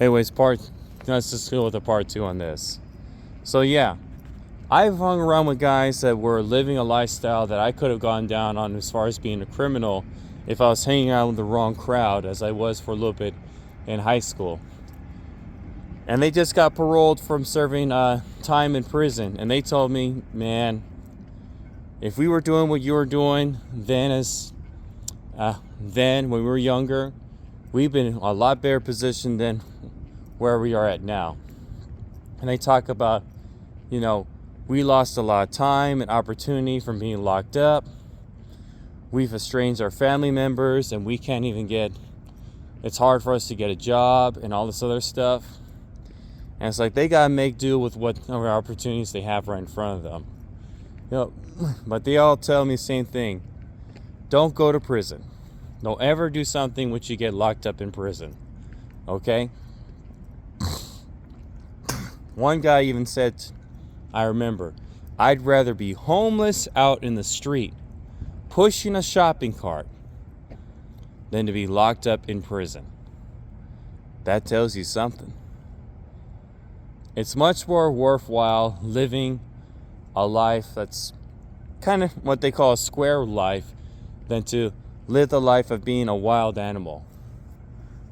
Anyways, let's just go with the part 2 on this. So yeah, I've hung around with guys that were living a lifestyle that I could have gone down on as far as being a criminal if I was hanging out with the wrong crowd, as I was for a little bit in high school. And they just got paroled from serving time in prison. And they told me, man, if we were doing what you were doing then when we were younger, we've been in a lot better position than where we are at now. And they talk about, we lost a lot of time and opportunity from being locked up. We've estranged our family members and we can't even it's hard for us to get a job and all this other stuff. And it's like they gotta make do with whatever opportunities they have right in front of them. But they all tell me the same thing. Don't go to prison. Don't ever do something which you get locked up in prison. Okay? One guy even said, I remember, I'd rather be homeless out in the street pushing a shopping cart than to be locked up in prison. That tells you something. It's much more worthwhile living a life that's kind of what they call a square life than to live the life of being a wild animal.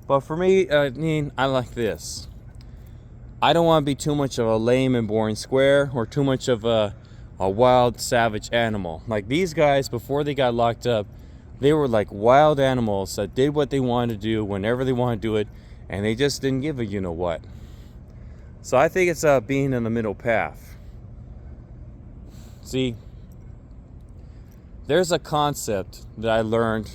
But for me, I like this. I don't want to be too much of a lame and boring square or too much of a wild, savage animal. Like these guys, before they got locked up, they were like wild animals that did what they wanted to do whenever they wanted to do it, and they just didn't give a you-know-what. So I think it's being in the middle path. See, there's a concept that I learned.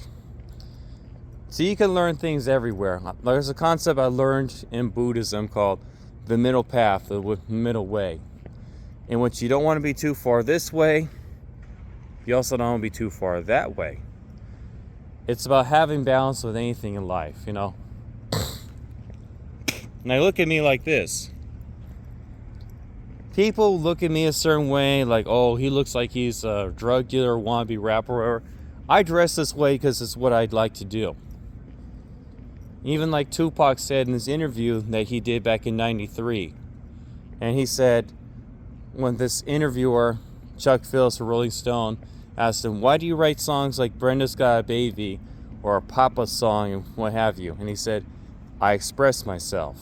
See, you can learn things everywhere. There's a concept I learned in Buddhism called the middle path, the middle way, in which you don't want to be too far this way. You also don't want to be too far that way. It's about having balance with anything in life, Now look at me like this. People look at me a certain way, like, oh, he looks like he's a drug dealer, wannabe rapper, or I dress this way because it's what I'd like to do. Even like Tupac said in his interview that he did back in '93. And he said, when this interviewer, Chuck Phillips of Rolling Stone, asked him, why do you write songs like Brenda's Got a Baby or a Papa song and what have you? And he said, I express myself.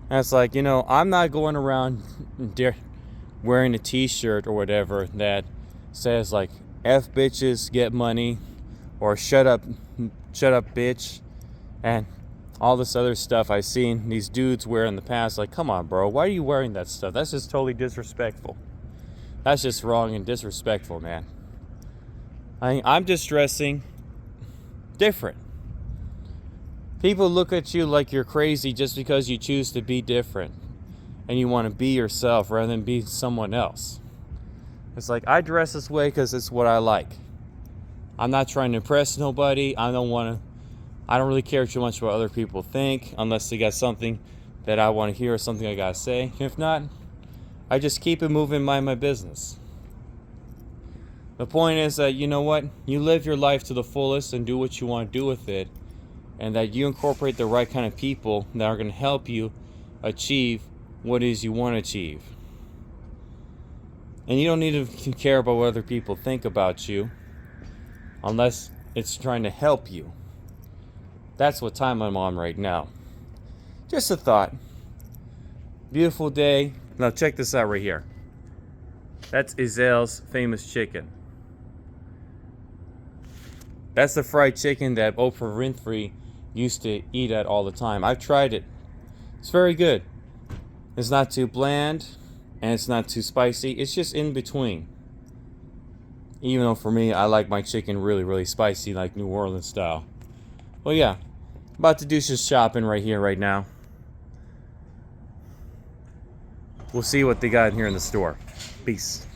And it's like, I'm not going around wearing a t-shirt or whatever that says like, F bitches get money, or shut up bitch, and all this other stuff I've seen these dudes wear in the past. Like, come on, bro, why are you wearing that stuff? That's just totally disrespectful. That's just wrong and disrespectful, man. I'm just dressing different. People look at you like you're crazy just because you choose to be different and you want to be yourself rather than be someone else. It's like, I dress this way because it's what I like. I'm not trying to impress nobody. I don't really care too much what other people think unless they got something that I want to hear or something I gotta say. If not, I just keep it moving, mind my business. The point is that, you live your life to the fullest and do what you want to do with it, and that you incorporate the right kind of people that are going to help you achieve what it is you want to achieve. And you don't need to care about what other people think about you unless it's trying to help you. That's what time I'm on right now. Just a thought. Beautiful day. Now check this out right here. That's Ezell's famous chicken. That's the fried chicken that Oprah Winfrey used to eat at all the time. I've tried it. It's very good. It's not too bland and it's not too spicy. It's just in between. Even though for me, I like my chicken really, really spicy, like New Orleans style. Well, yeah. About to do some shopping right here, right now. We'll see what they got in here in the store. Peace.